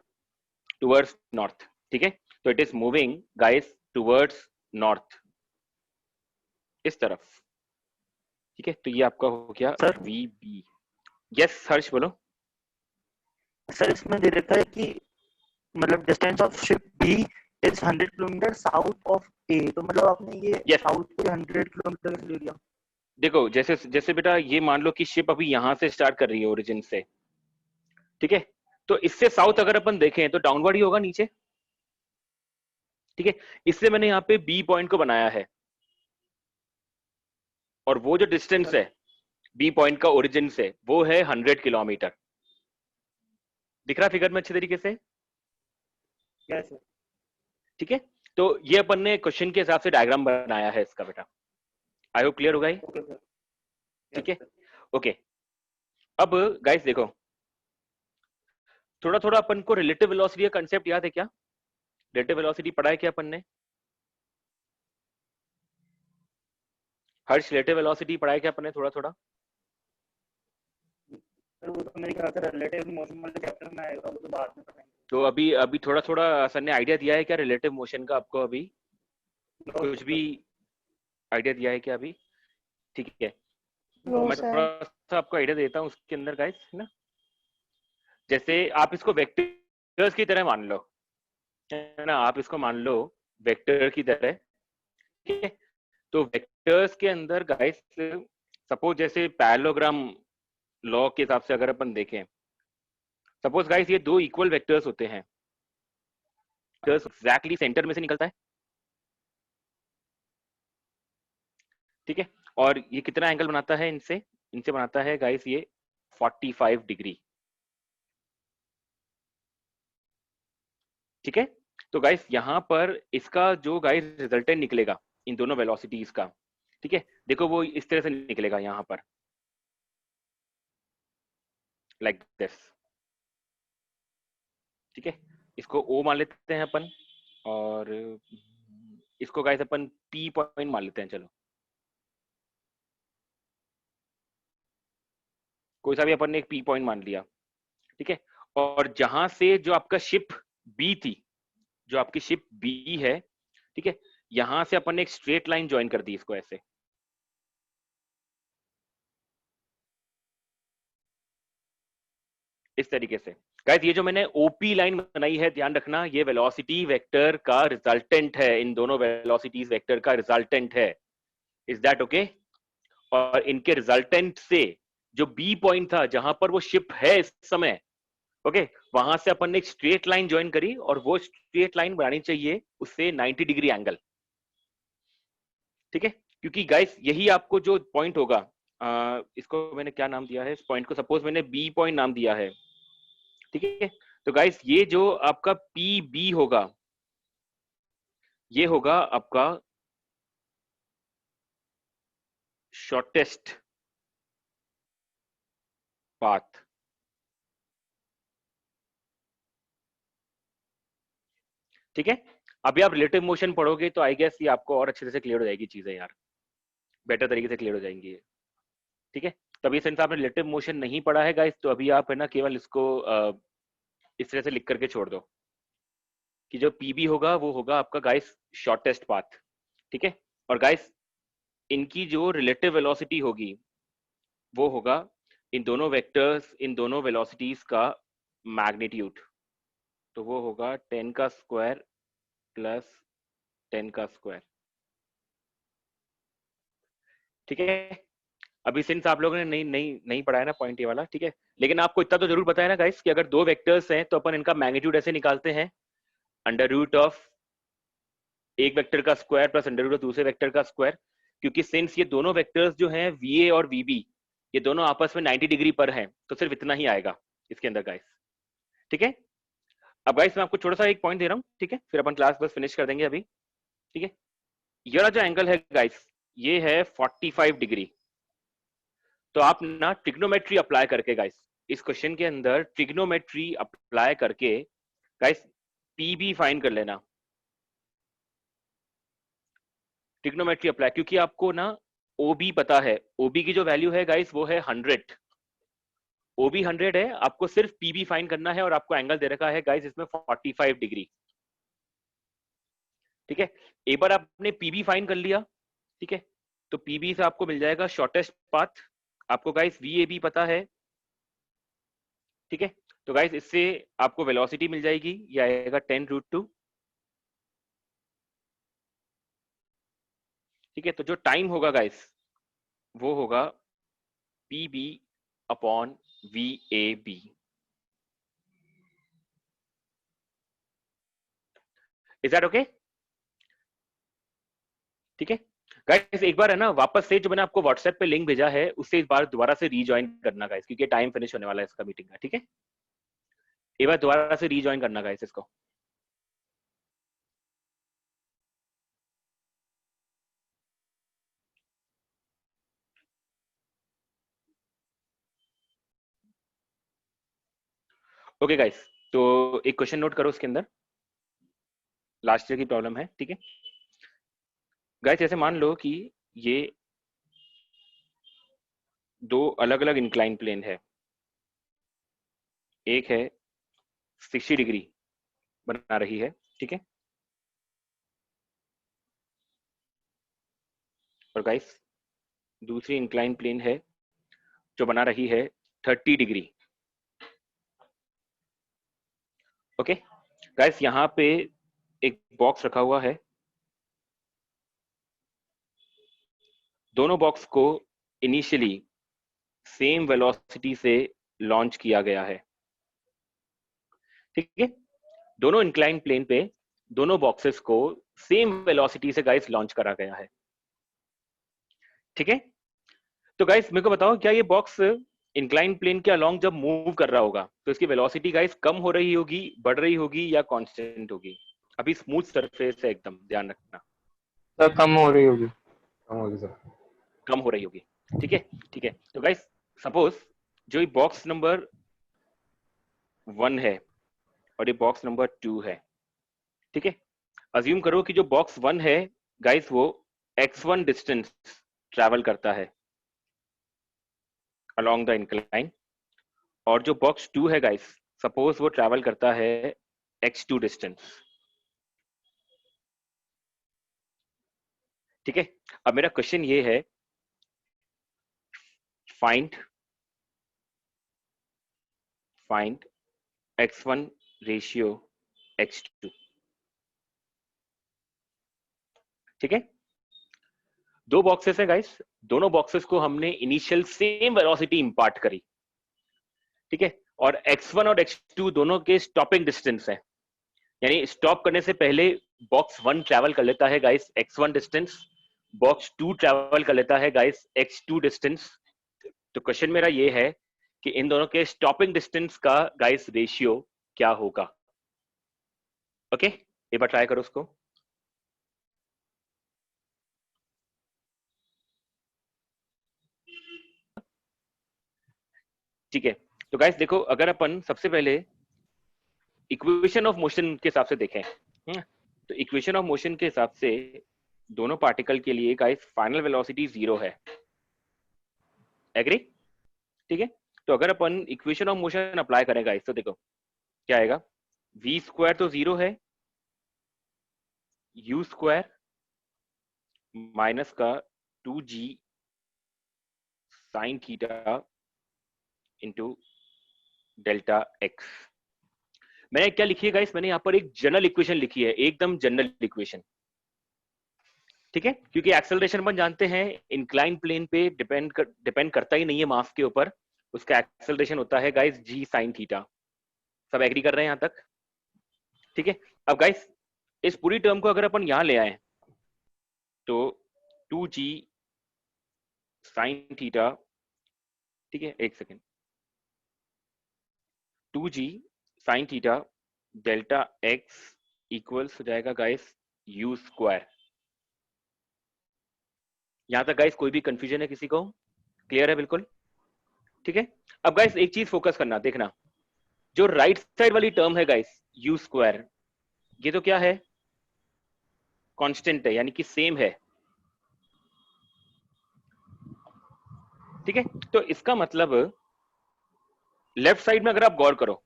टुवर्ड्स नॉर्थ। ठीक है, तो it is moving guys towards north, इस तरफ। ठीक है, तो ये आपका हो गया sir? V B. Yes Harsh बोलो। सर इसमें दे रखा है कि मतलब distance of ship B is 100 kilometre south of A, तो मतलब आपने ये Yes. साउथ को 100 किलोमीटर कैसे ले लिया? देखो जैसे जैसे बेटा ये मान लो कि शिप अभी यहां से स्टार्ट कर रही है ओरिजिन से। ठीक है, तो इससे साउथ अगर अपन देखें तो डाउनवर्ड ही होगा नीचे। ठीक है, इससे मैंने यहाँ पे बी पॉइंट को बनाया है, और वो जो डिस्टेंस है बी पॉइंट का ओरिजिन से वो है 100 किलोमीटर। दिख रहा फिगर में अच्छे तरीके से? Yes sir. ठीक है, तो ये अपन ने क्वेश्चन के हिसाब से डायग्राम बनाया है इसका बेटा। आई होप क्लियर होगा ये? Okay sir. ठीक है, ओके। अब गाइस देखो, थोड़ा थोड़ा अपन को रिलेटिव वेलोसिटी का कंसेप्ट याद है क्या? रिलेटिव वेलोसिटी पढ़ा है क्या अपन ने? हर्ष, रिलेटिव वेलोसिटी पढ़ा है क्या अपन ने थोड़ा थोड़ा? सर वो तो मेरे ख्याल से रिलेटिव मोशन वाले चैप्टर में आएगा, वो तो बाद में पढ़ाएंगे। तो अभी अभी थोड़ा थोड़ा सर ने आइडिया दिया है क्या रिलेटिव मोशन का आपको? अभी कुछ भी आइडिया दिया है क्या अभी? ठीक है, तो नो मैं सर। थोड़ा सा आपको आइडिया देता हूँ उसके अंदर गाइस, है ना। जैसे आप इसको वेक्टर्स की तरह मान लो, है ना, आप इसको मान लो वेक्टर की तरह। ठीक है, तो वेक्टर्स के अंदर गाइस सपोज जैसे पैरेललोग्राम लॉ के हिसाब से अगर अपन देखें, सपोज गाइस ये दो इक्वल वेक्टर्स होते हैं, वेक्टर्स एग्जैक्टली सेंटर में से निकलता है। ठीक है, और ये कितना एंगल बनाता है इनसे? इनसे बनाता है गाइस ये 45 डिग्री। ठीक है, तो गाइस यहाँ पर इसका जो गाइस रिजल्टेंट निकलेगा इन दोनों वेलोसिटीज का, ठीक है, देखो वो इस तरह से निकलेगा यहाँ पर, लाइक दिस। ठीक है, इसको O मान लेते हैं अपन, और इसको गाइस अपन P पॉइंट मान लेते हैं। चलो कोई सा भी अपन ने एक P पॉइंट मान लिया। ठीक है, और जहां से जो आपका शिप बी थी, जो आपकी शिप बी है, ठीक है, यहां से अपन ने एक स्ट्रेट लाइन ज्वाइन कर दी इसको ऐसे, इस तरीके से। गाइस ये जो मैंने ओपी लाइन बनाई है, ध्यान रखना, ये वेलोसिटी वेक्टर का रिजल्टेंट है, इन दोनों वेलोसिटीज वेक्टर का रिजल्टेंट है। Is that okay? और इनके रिजल्टेंट से जो बी पॉइंट था जहां पर वो शिप है इस समय, ओके, वहां से अपन ने एक स्ट्रेट लाइन ज्वाइन करी, और वो स्ट्रेट लाइन बनानी चाहिए उससे 90 डिग्री एंगल, ठीक है? क्योंकि गाइस यही आपको जो पॉइंट होगा, इसको मैंने क्या नाम दिया है, इस पॉइंट को सपोज मैंने बी पॉइंट नाम दिया है, ठीक है? तो गाइस ये जो आपका पी बी होगा, ये होगा आपका शॉर्टेस्ट पाथ, ठीक है? अभी आप रिलेटिव मोशन पढ़ोगे तो आई गेस ये आपको और अच्छे से क्लियर हो जाएगी चीजें यार, बेटर तरीके से क्लियर हो जाएंगी ये, ठीक है? तभी सिंस आपने रिलेटिव मोशन नहीं पढ़ा है गाइस, तो अभी आप है ना केवल इसको इस तरह से लिख करके छोड़ दो कि जो पीबी होगा वो होगा आपका गाइस शॉर्टेस्ट पाथ, ठीक है? और गाइस इनकी जो रिलेटिव वेलोसिटी होगी वो होगा इन दोनों वेक्टर्स, इन दोनों वेलोसिटीज का मैग्नीट्यूड, तो वो होगा 10 का स्क्वायर प्लस 10 का स्क्वायर, ठीक है? अभी सिंस आप लोगों ने नहीं नहीं नहीं पढ़ा है ना पॉइंट ये वाला, ठीक है, लेकिन आपको इतना तो जरूर पता है ना गाइस कि अगर दो वेक्टर्स हैं तो अपन इनका मैग्नीट्यूड ऐसे निकालते हैं, अंडर रूट ऑफ एक वेक्टर का square plus under root of दूसरे वेक्टर का स्क्वायर, क्योंकि सिंस ये दोनों वेक्टर्स जो हैं वी और वी ये दोनों आपस में 90 डिग्री पर हैं, तो सिर्फ इतना ही आएगा इसके अंदर गाइस, ठीक है? अब गाइस मैं आपको छोटा सा एक पॉइंट दे रहा हूँ, ठीक है, फिर अपन क्लास बस फिनिश कर देंगे अभी, ठीक है? ये वाला जो एंगल है गाइस, ये है 45 डिग्री। तो आप ना ट्रिग्नोमेट्री अप्लाई करके गाइस, इस क्वेश्चन के अंदर ट्रिग्नोमेट्री अप्लाई करके गाइस पीबी फाइंड कर लेना, ट्रिग्नोमेट्री अप्लाई, क्योंकि आपको ना ओबी पता है, ओबी की जो वैल्यू है गाइस वो है 100, ओबी 100 है, आपको सिर्फ पीबी फाइंड करना है, और आपको एंगल दे रखा है गाइस इसमें 45 डिग्री, ठीक है? एक बार आपने पीबी फाइंड कर लिया, ठीक है, तो पीबी से आपको मिल जाएगा शॉर्टेस्ट पाथ, आपको गाइस वीएबी पता है, ठीक है? तो गाइस इससे आपको वेलोसिटी मिल जाएगी, ये आएगा 10√2, ठीक है? तो जो टाइम होगा गाइस वो होगा PB upon VAB, is that okay? ठीक है गाइस, एक बार है ना वापस से जो मैंने आपको व्हाट्सएप पे लिंक भेजा है उससे इस बार दोबारा से रीजॉइन करना गाइस, क्योंकि टाइम फिनिश होने वाला है इसका मीटिंग का, ठीक है? एक बार दोबारा से रीजॉइन करना गाइस इसको। ओके गाइस, तो एक क्वेश्चन नोट करो उसके अंदर, लास्ट ईयर की प्रॉब्लम है, ठीक है गाइस? ऐसे मान लो कि ये दो अलग अलग इंक्लाइन प्लेन है, एक है 60 डिग्री बना रही है, ठीक है, और गाइस दूसरी इंक्लाइन प्लेन है जो बना रही है 30 डिग्री, ओके गाइस? यहाँ पे एक बॉक्स रखा हुआ है, दोनों बॉक्स को इनिशियली सेम वेलोसिटी से लॉन्च किया गया है, ठीक है? दोनों इंक्लाइन प्लेन पे दोनों बॉक्सेस को सेम वेलोसिटी से गाइस लॉन्च करा गया है, ठीक है? तो गाइस मेरे को बताओ, क्या ये बॉक्स इंक्लाइन प्लेन के अलोंग जब मूव कर रहा होगा तो इसकी वेलोसिटी गाइस कम हो रही होगी, बढ़ रही होगी, या कांस्टेंट होगी? अभी स्मूथ सरफेस है एकदम, ध्यान रखना, सर कम हो रही होगी। कम होगी सर। कम हो रही होगी, ठीक है? ठीक है, तो गाइस सपोज जो ये बॉक्स नंबर 1 है और ये बॉक्स नंबर 2 है, ठीक है? अज्यूम करो कि जो बॉक्स 1 है गाइस वो x1 डिस्टेंस ट्रैवल करता है अलोंग द इंक्लाइन, और जो बॉक्स 2 है गाइस सपोज वो ट्रैवल करता है x2 डिस्टेंस। ठीक है, अब मेरा क्वेश्चन ये है, फाइंड x1 रेशियो x2। ठीक है, दो बॉक्सेस है गाइस, दोनों बॉक्सेस को हमने इनिशियल सेम वेलोसिटी इंपार्ट करी। ठीक है, और x1 और x2 दोनों के स्टॉपिंग डिस्टेंस है, यानी स्टॉप करने से पहले बॉक्स 1 ट्रैवल कर लेता है guys x1 distance, box 2 travel कर लेता है गाइस x2 डिस्टेंस। तो क्वेश्चन मेरा ये है कि इन दोनों के स्टॉपिंग डिस्टेंस का गाइस रेशियो क्या होगा। ओके, एक बार ट्राई करो उसको। ठीक है, तो गाइस देखो, अगर अपन सबसे पहले इक्वेशन ऑफ मोशन के हिसाब से देखें, तो इक्वेशन ऑफ मोशन के हिसाब से दोनों पार्टिकल के लिए गाइस फाइनल वेलोसिटी 0 है। एग्री? ठीक है, तो अगर अपन इक्वेशन ऑफ मोशन अप्लाई करें गाइस, तो देखो क्या आएगा, v स्क्वायर तो 0 है, u स्क्वायर माइनस का 2g sine theta into delta x. मैंने क्या लिखी है गाइस, मैंने यहाँ पर एक जनरल इक्वेशन लिखी है, एकदम जनरल इक्वेशन। ठीक है, क्योंकि एक्सेलरेशन अपन जानते हैं इंक्लाइन प्लेन पे डिपेंड करता ही नहीं है मास के ऊपर, उसका एक्सेलरेशन होता है गाइस जी साइन थीटा। सब एग्री कर रहे हैं यहाँ तक? ठीक है, अब गाइस इस पूरी टर्म को अगर अपन यहाँ ले आए तो 2g साइन थीटा, ठीक है एक second, 2g sine theta delta x equals हो जाएगा गाइस u स्क्वायर। यहां तक गाइस कोई भी कंफ्यूजन है किसी को? क्लियर है बिल्कुल? ठीक है, अब गाइस एक चीज फोकस करना, देखना जो राइट साइड वाली टर्म है गाइस u स्क्वायर, ये तो क्या है, कांस्टेंट है, यानी कि सेम है। ठीक है, तो इसका मतलब लेफ्ट साइड में अगर आप गौर करो,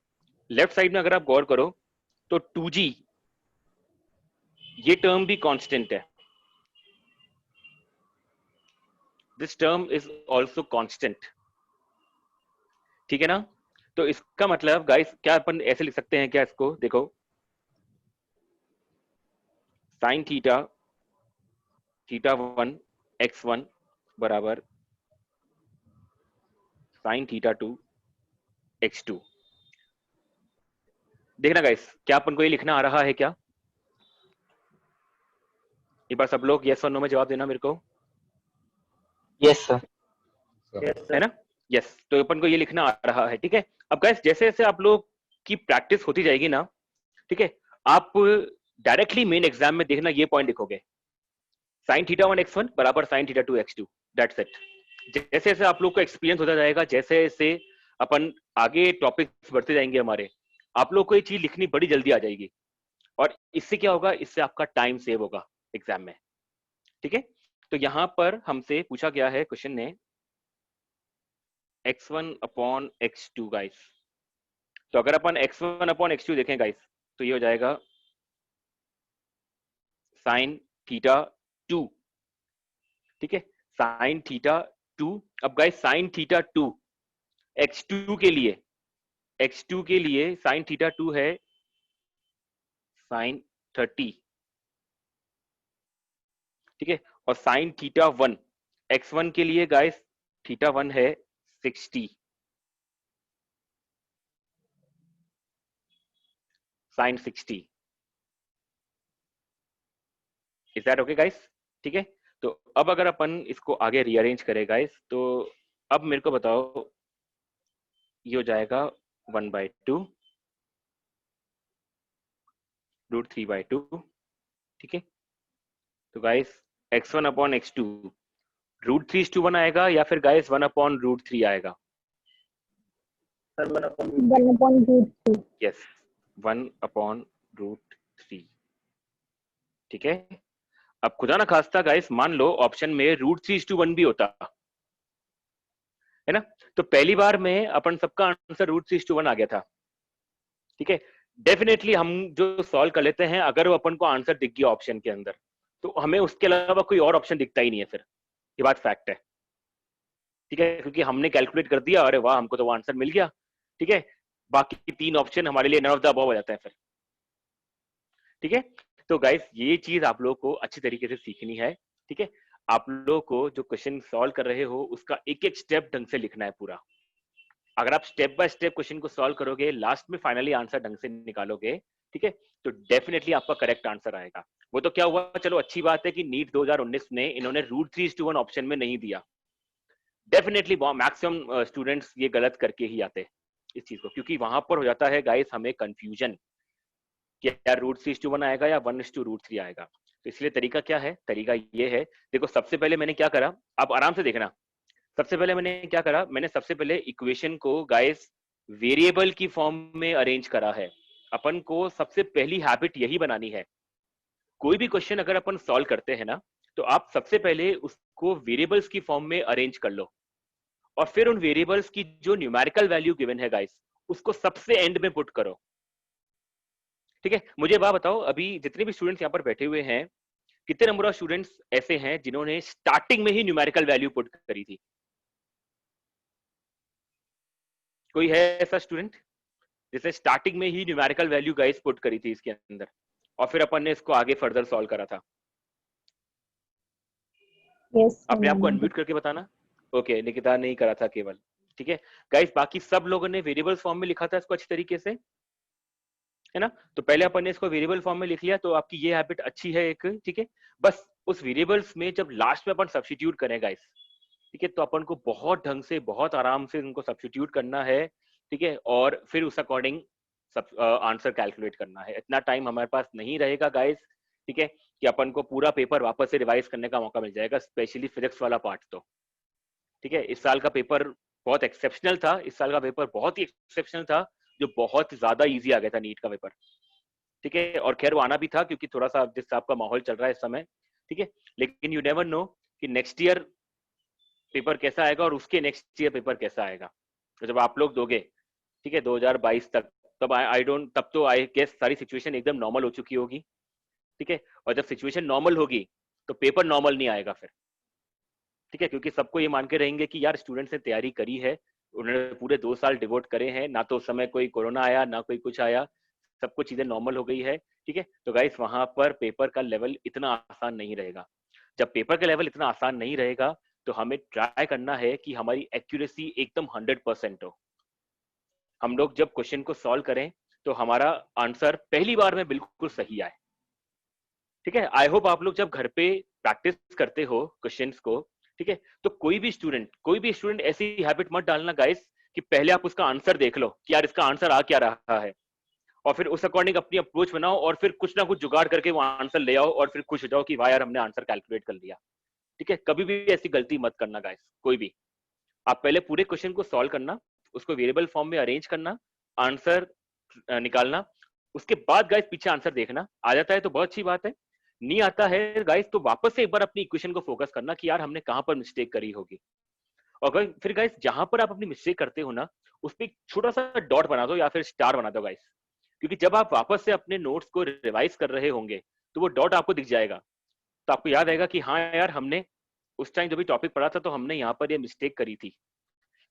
लेफ्ट साइड में अगर आप गौर करो तो 2g ये टर्म भी कांस्टेंट है, this term is also constant. ठीक है ना, तो इसका मतलब गाइस क्या अपन ऐसे लिख सकते हैं क्या इसको, देखो साइन थीटा थीटा 1 x1 बराबर साइन थीटा 2 x2। देखना गाइस, क्या अपन को ये लिखना आ रहा है क्या? एक बार सब लोग यस और नो में जवाब देना मेरे को। Yes sir. Yes, है sir. ना? यस, तो अपन को ये लिखना आ रहा है। ठीक है, अब गाइस जैसे जैसे आप लोग की प्रैक्टिस होती जाएगी ना, ठीक है, आप डायरेक्टली मेन एग्जाम में देखना ये पॉइंट लिखोगे, साइन थीटा 1 x1 बराबर sine theta 2 x2, that's it. जैसे जैसे आप लोग को एक्सपीरियंस होता जाएगा, जैसे जैसे अपन आगे टॉपिक्स बढ़ते जाएंगे हमारे, आप लोग को ये चीज लिखनी बड़ी जल्दी आ जाएगी, और इससे क्या होगा, इससे आपका टाइम सेव होगा एग्जाम में। ठीक है, तो यहां पर हमसे पूछा गया है क्वेश्चन ने x1 अपॉन x2 गाइस, तो अगर अपन x1 अपॉन x2 देखें गाइस, तो ये हो जाएगा साइन थीटा 2। ठीक है, साइन थीटा 2। अब गाइस साइन थीटा 2 x2 के लिए, x2 के लिए साइन थीटा 2 है साइन 30। ठीक है, और साइन थीटा 1 x1 के लिए गाइस थीटा 1 है 60 sine 60। Is that okay guys? ठीक है, तो अब अगर अपन इसको आगे रीअरेंज करें गाइस, तो अब मेरे को बताओ, ये हो जाएगा 1/2 √3/2। ठीक है, तो गाइस x1 अपॉन x2 √3:1 आएगा या फिर गाइस 1 अपॉन √3 आएगा? Sir, 1/2. 1/√3। Yes, 1 upon √3। ठीक है, अब खुदा ना खास्ता गाइस मान लो ऑप्शन में √3:1 भी होता है ना, तो पहली बार में अपन सबका आंसर √3:1 आ गया था। ठीक है, डेफिनेटली हम जो सॉल्व कर लेते हैं, अगर वो अपन को आंसर दिख गया ऑप्शन के अंदर, तो हमें उसके अलावा कोई और ऑप्शन दिखता ही नहीं है फिर। ये बात फैक्ट है, ठीक है, क्योंकि हमने कैलकुलेट कर दिया, अरे वाह हमको तो वो आंसर मिल गया, ठीक है, बाकी 3 ऑप्शन हमारे लिए नन ऑफ द अबव हो जाता है फिर, ठीक है। तो गाइस ये चीज आप लोगों को अच्छी तरीके से सीखनी है, ठीक है। आप लोगों को जो क्वेश्चन सॉल्व कर रहे हो उसका एक एक स्टेप ढंग से लिखना है पूरा। अगर आप स्टेप बाय स्टेप क्वेश्चन को सॉल्व करोगे, लास्ट में फाइनली आंसर ढंग से निकालोगे, ठीक है, तो डेफिनेटली आपका करेक्ट आंसर आएगा। वो तो क्या हुआ, चलो अच्छी बात है कि नीट 2019 में इन्होंने √3:1 ऑप्शन में नहीं दिया। डेफिनेटली मैक्सिमम स्टूडेंट्स ये गलत करके ही आते हैं इस चीज को, क्योंकि वहां पर हो जाता है गाइस हमें कंफ्यूजन कि यार √3:1 आएगा या 1:√3 आएगा। तो इसलिए तरीका क्या है, तरीका ये है, देखो सबसे पहले मैंने क्या करा, आप आराम से देखना। सबसे पहले मैंने क्या करा, मैंने सबसे पहले इक्वेशन को गाइस वेरिएबल की फॉर्म में अरेंज करा है। अपन को सबसे पहली हैबिट यही बनानी है, कोई भी क्वेश्चन अगर अपन सॉल्व करते हैं ना, तो आप सबसे पहले उसको वेरिएबल्स की फॉर्म में अरेंज कर लो, और फिर उन वेरिएबल्स की जो न्यूमेरिकल वैल्यू गिवन है गाइस, उसको सबसे एंड में पुट करो, ठीक है। मुझे बात बताओ, अभी जितने भी स्टूडेंट्स यहाँ पर बैठे हुए हैं, कितने नंबर ऑफ स्टूडेंट्स ऐसे हैं जिन्होंने स्टार्टिंग में ही न्यूमेरिकल वैल्यू पुट करी थी? कोई है ऐसा स्टूडेंट जिसने स्टार्टिंग में ही न्यूमेरिकल वैल्यू गाइस पुट करी थी इसके अंदर, और फिर अपन ने इसको आगे फर्दर सॉल्व करा था? यस अपने आप को अनम्यूट करके बताना। ओके, निकिता नहीं करा था केवल, ठीक है। गाइस बाकी सब लोगों ने वेरिएबल्स फॉर्म में लिखा था इसको अच्छी तरीके से, है ना। तो पहले अपन ने इसको वेरिएबल फॉर्म में लिख लिया, तो आपकी ये हैबिट अच्छी है एक, ठीक है। बस उस वेरिएबल्स में जब लास्ट में अपन सब्स्टिट्यूट करें गाइस, ठीक है, तो अपन को बहुत ढंग से बहुत आराम से उनको सब्स्टिट्यूट करना है, ठीक है, और फिर उस अकॉर्डिंग सब आंसर कैलकुलेट करना है। इतना टाइम हमारे पास नहीं रहेगा गाइस, ठीक है, कि अपन को पूरा पेपर वापस से रिवाइज करने का मौका मिल जाएगा, स्पेशली फिजिक्स वाला पार्ट तो, ठीक है। इस साल का पेपर बहुत एक्सेप्शनल था, इस साल का पेपर बहुत ही एक्सेप्शनल था, जो बहुत ज्यादा इजी आ गया था नीट का पेपर, ठीक है। और खैर वो आना भी था क्योंकि थोड़ा सा जिस हिसाब का माहौल चल रहा है इस समय, ठीक है, लेकिन यू नेवर नो कि नेक्स्ट ईयर पेपर कैसा आएगा और उसके नेक्स्ट ईयर पेपर कैसा आएगा। तो जब आप लोग दोगे, ठीक है, 2022 तक, तब आई डोंट, तब तो आई गेस सारी सिचुएशन एकदम नॉर्मल हो चुकी होगी, ठीक है। और जब सिचुएशन नॉर्मल होगी तो पेपर नॉर्मल नहीं आएगा फिर, ठीक है, क्योंकि सबको ये मान के रहेंगे कि यार स्टूडेंट्स ने तैयारी करी है, उन्होंने पूरे 2 साल डिवोट करे हैं, ना तो उस समय कोई कोरोना आया ना कोई कुछ आया, सब कुछ चीजें नॉर्मल हो गई है, ठीक है। तो गाइस वहां पर पेपर का लेवल इतना आसान नहीं रहेगा। जब पेपर का लेवल इतना आसान नहीं रहेगा, तो हमें ट्राई करना है कि हमारी एक्यूरेसी एकदम 100% हो। हम लोग जब क्वेश्चन को सॉल्व करें तो हमारा आंसर पहली बार में बिल्कुल सही आए, ठीक है। आई होप आप लोग जब घर पे प्रैक्टिस करते हो क्वेश्चंस को, ठीक है, तो कोई भी स्टूडेंट ऐसी हैबिट मत डालना गाइस कि पहले आप उसका आंसर देख लो कि यार इसका आंसर आ क्या रहा है, और फिर उस अकॉर्डिंग अपनी अप्रोच बनाओ, और फिर कुछ ना कुछ जुगाड़ करके वो आंसर ले आओ, और फिर खुश हो जाओ कि वाह यार हमने आंसर कैलकुलेट कर लिया, ठीक है। कभी भी ऐसी गलती मत करना गाइस, कोई भी। आप पहले पूरे क्वेश्चन को सॉल्व करना, उसको वेरिएबल फॉर्म में अरेंज करना, आंसर निकालना, उसके बाद गाइस पीछे आंसर देखना। आ जाता है तो बहुत अच्छी बात है, नहीं आता है गाइस तो वापस से एक बार अपनी इक्वेशन को फोकस करना कि यार हमने कहां पर मिस्टेक करी होगी। और फिर गाइस जहां पर आप अपनी मिस्टेक करते हो ना, उस पर छोटा सा डॉट बना दो या फिर स्टार बना दो गाइस, क्योंकि जब आप वापस से अपने नोट्स को रिवाइज कर रहे होंगे तो वो डॉट आपको दिख जाएगा, तो आपको याद आएगा कि हाँ यार हमने उस टाइम जो भी टॉपिक पढ़ा था तो हमने यहाँ पर ये मिस्टेक करी थी।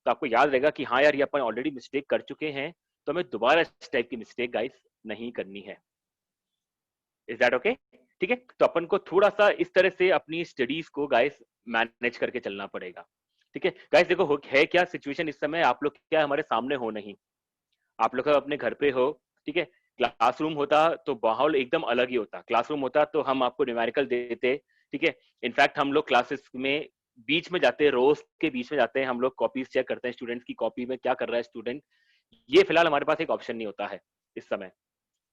तो आपको याद रहेगा कि हाँ यार ये अपन ऑलरेडी मिस्टेक कर चुके हैं, तो हमें दोबारा इस टाइप की मिस्टेक गाइस नहीं करनी है। Is that okay? ठीक है, तो अपन को थोड़ा सा इस तरह से अपनी स्टडीज को गाइस मैनेज करके चलना पड़ेगा। ठीक है गाइस, देखो है क्या सिचुएशन इस समय, आप लोग क्या हमारे सामने हो नहीं, आप लोग अपने घर पे हो, ठीक है। क्लासरूम होता तो माहौल एकदम अलग ही होता, क्लासरूम होता तो हम आपको न्यूमेरिकल देते, ठीक है। इनफैक्ट हम लोग क्लासेस में बीच में जाते हैं, रोज के बीच में जाते हैं, हम लोग कॉपीज चेक करते हैं स्टूडेंट्स की, कॉपी में क्या कर रहा है स्टूडेंट। ये फिलहाल हमारे पास एक ऑप्शन नहीं होता है इस समय,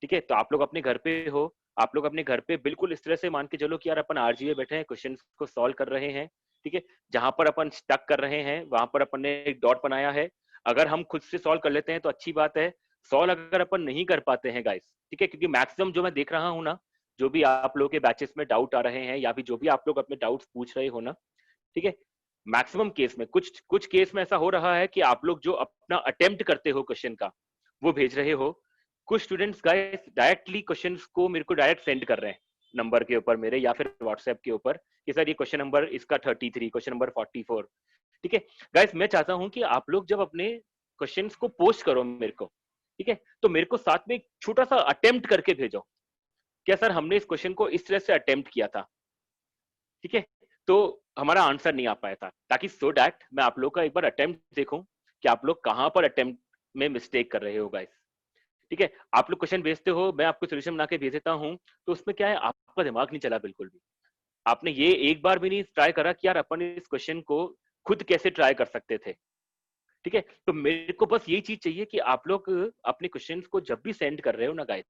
ठीक है। तो आप लोग अपने घर पे हो, आप लोग अपने घर पे बिल्कुल इस तरह से मान के चलो कि यार अपन आरजीए बैठे हैं, क्वेश्चंस को सॉल्व कर रहे हैं, ठीक है। जहां पर अपन स्टक कर रहे हैं वहां पर अपन ने एक डॉट बनाया है, अगर हम खुद से सॉल्व कर लेते हैं तो अच्छी बात है। सॉल्व अगर अपन नहीं कर पाते हैं गाइस, ठीक है, क्योंकि मैक्सिमम जो मैं देख रहा हूँ ना, जो भी आप लोगों के बैचेस में डाउट आ रहे हैं या फिर जो भी आप लोग अपने डाउट्स पूछ रहे हो ना, ठीक है, मैक्सिमम केस में कुछ केस में ऐसा हो रहा है कि आप लोग जो अपना अटेम्प्ट करते हो क्वेश्चन का वो भेज रहे हो, कुछ स्टूडेंट्स गाइस डायरेक्टली क्वेश्चंस को मेरे को डायरेक्ट सेंड कर रहे हैं नंबर के ऊपर मेरे या फिर व्हाट्सएप के ऊपर कि सर ये क्वेश्चन नंबर इसका 33, क्वेश्चन नंबर 44। ठीक है गाइस, मैं चाहता हूं कि आप लोग जब अपने क्वेश्चंस को पोस्ट करो मेरे को, ठीक है, तो मेरे को साथ में एक छोटा सा अटेम्प्ट करके भेजो, क्या सर हमने इस क्वेश्चन को इस तरह से अटेम्प्ट किया था, ठीक है, तो हमारा आंसर नहीं आ पाया था, ताकि सो दैट मैं आप लोग का एक बार अटेम्प्ट देखूं कि आप लोग कहां पर अटेम्प्ट में मिस्टेक कर रहे हो गाइस। ठीक है, आप लोग क्वेश्चन भेजते हो, मैं आपको सोल्यूशन बना के भेज देता हूं, तो उसमें क्या है, आपका दिमाग नहीं चला बिल्कुल भी, आपने ये एक बार भी नहीं ट्राई करा कि यार अपन इस क्वेश्चन को खुद कैसे ट्राई कर सकते थे। ठीक है, तो मेरे को बस यही चीज चाहिए कि आप लोग अपने क्वेश्चंस को जब भी सेंड कर रहे हो ना गाइस,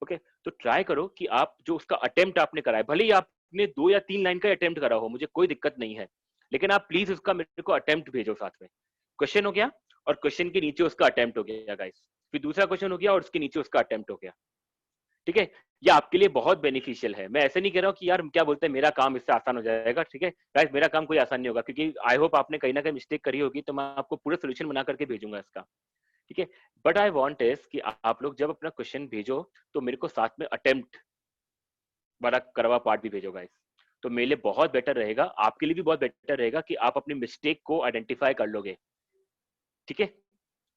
ओके, तो ट्राई करो कि आप जो उसका अटेम्प्ट आपने करा है, भले ही आपने 2 या 3 लाइन का अटेम्प्ट करा हो, मुझे कोई दिक्कत नहीं है, लेकिन आप प्लीज उसका मेरे को अटेम्प्ट भेजो साथ में। क्वेश्चन हो गया और क्वेश्चन के नीचे उसका अटेम्प्ट हो गया गाइस, फिर दूसरा क्वेश्चन हो गया और उसके नीचे उसका अटेम्प्ट हो गया। ठीक है, ये आपके लिए बहुत बेनिफिशियल है। मैं ऐसे नहीं कह रहा हूँ कि यार क्या बोलते हैं मेरा काम इससे आसान हो जाएगा, ठीक है गाइस, मेरा काम कोई आसान नहीं होगा, क्योंकि आई होप आपने कहीं ना कहीं मिस्टेक करी होगी, तो मैं आपको पूरा सोल्यूशन बना करके भेजूंगा इसका। ठीक है, बट आई वांट इज कि आप लोग जब अपना क्वेश्चन भेजो तो मेरे को साथ में अटेम्प्ट वाला करवा पार्ट भी भेजो गाइस, तो मेरे लिए बहुत बेटर रहेगा, आपके लिए भी बहुत बेटर रहेगा कि आप अपनी मिस्टेक को आइडेंटिफाई कर लोगे। ठीक है,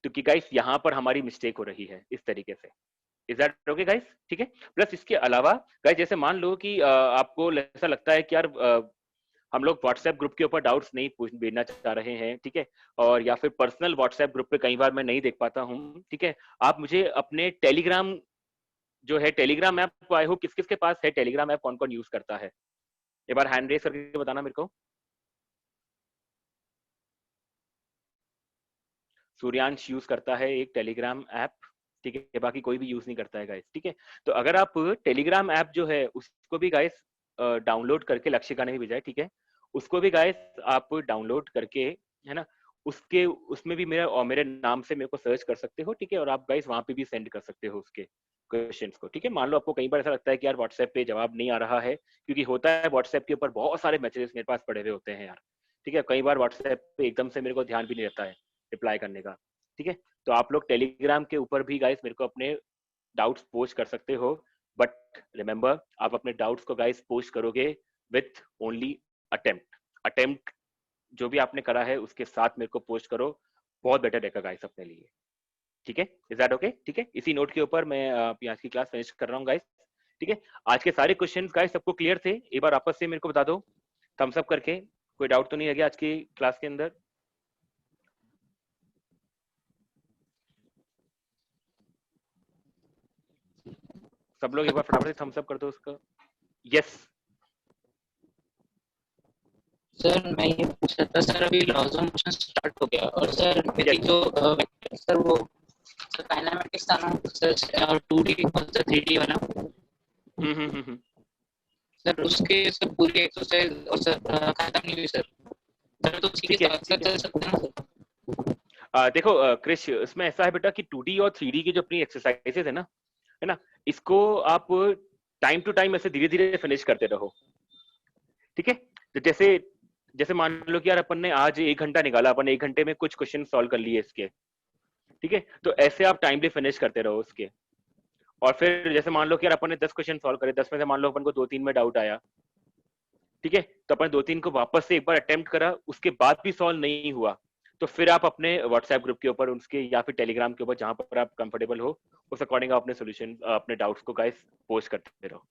क्योंकि गाइस यहाँ पर हमारी मिस्टेक हो रही है इस तरीके से। Is that okay guys? ठीक है, प्लस इसके अलावा गाइस जैसे मान लो कि आपको ऐसा लगता है कि यार हम लोग व्हाट्सएप ग्रुप के ऊपर डाउट्स नहीं भेजना चाह रहे हैं, ठीक है, और या फिर पर्सनल व्हाट्सएप ग्रुप पे कई बार मैं नहीं देख पाता हूँ, ठीक है, आप मुझे अपने टेलीग्राम जो है, टेलीग्राम ऐप आई होप किस किस के पास है टेलीग्राम ऐप, कौन कौन यूज करता है, एक बार हैंड रेज करके बताना मेरे को। सूर्यांश यूज करता है एक टेलीग्राम ऐप, ठीक है, बाकी कोई भी यूज नहीं करता है गाइस। ठीक है, तो अगर आप टेलीग्राम ऐप जो है उसको भी गाइस डाउनलोड करके, लक्ष्यका ने भी भेजा है, ठीक है, उसको भी गाइस आप डाउनलोड करके, है ना, उसके उसमें भी मेरा और मेरे नाम से मेरे को सर्च कर सकते हो, ठीक है, और आप गाइस वहां पे भी सेंड कर सकते हो उसके क्वेश्चंस को। ठीक है, मान लो आपको कई बार ऐसा लगता है कि यार व्हाट्सएप पे जवाब नहीं आ रहा है, क्योंकि होता है व्हाट्सएप के ऊपर बहुत सारे मैसेजेस मेरे पास पड़े हुए होते हैं यार, ठीक है, कई बार व्हाट्सएप पे एकदम से मेरे को ध्यान भी नहीं रहता है रिप्लाई करने का। ठीक है, तो आप लोग टेलीग्राम के ऊपर भी गाइस मेरे को अपने डाउट्स पोस्ट कर सकते हो, बट रिमेंबर आप अपने डाउट्स को गाइस पोस्ट करोगे विथ ओनली अटेम्प्ट। अटेम्प्ट जो भी आपने करा है उसके साथ मेरे को पोस्ट करो, बहुत बेटर रहेगा गाइस अपने लिए। ठीक है, इज दैट ओके? ठीक है, इसी नोट के ऊपर मैं आज की क्लास फिनिश कर रहा हूँ गाइस। ठीक है, आज के सारे क्वेश्चंस गाइस सबको क्लियर थे? एक बार आपस से मेरे को बता दो थम्स अप करके, कोई डाउट तो नहीं है गया आज की क्लास के अंदर? सब लोग एक बार फटाफट से थम्स अप कर दो उसका। यस सर मैं ये पूछ रहा था सर, अभी लॉज ऑफ मोशन स्टार्ट हो गया और सर मेरी जो वेक्टर सर वो सर काइनेमेटिक्स था ना सर, और 2D और 3D वाला सर, उसके सर पूरी एक्सरसाइज और सर खत्म नहीं हुई सर तो उसी के साथ साथ चल सकते हैं सर? देखो क्रिश, इसमें ऐसा है बेटा कि 2D और 3D की जो अपनी एक्सरसाइजेस है ना, इसको आप टाइम टू टाइम ऐसे धीरे धीरे फिनिश करते रहो। ठीक है, तो जैसे जैसे मान लो कि यार अपन ने आज 1 घंटा निकाला, अपन 1 घंटे में कुछ क्वेश्चन सॉल्व कर लिए इसके, ठीक है, तो ऐसे आप टाइमली फिनिश करते रहो उसके। और फिर जैसे मान लो कि यार अपन ने 10 क्वेश्चन सॉल्व करे, 10 में से मान लो अपन को 2-3 में डाउट आया, ठीक है, तो अपन 2-3 को वापस से एक बार अटेम्प्ट करा, उसके बाद भी सॉल्व नहीं हुआ, तो फिर आप अपने व्हाट्सएप ग्रुप के ऊपर उसके या फिर टेलीग्राम के ऊपर जहां पर आप कंफर्टेबल हो उस अकॉर्डिंग आप अपने सोल्यूशन अपने डाउट्स को गाइस पोस्ट करते रहो।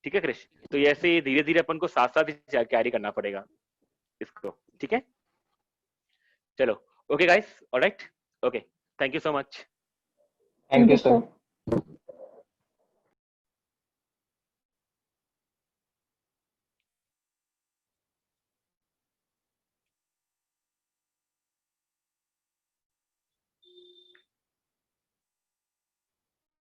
ठीक है क्रिश, तो ये ऐसे धीरे धीरे अपन को साथ साथ ही कैरी करना पड़ेगा इसको। ठीक है, चलो okay guys, alright, okay, thank you so much. Thank you sir. Sir.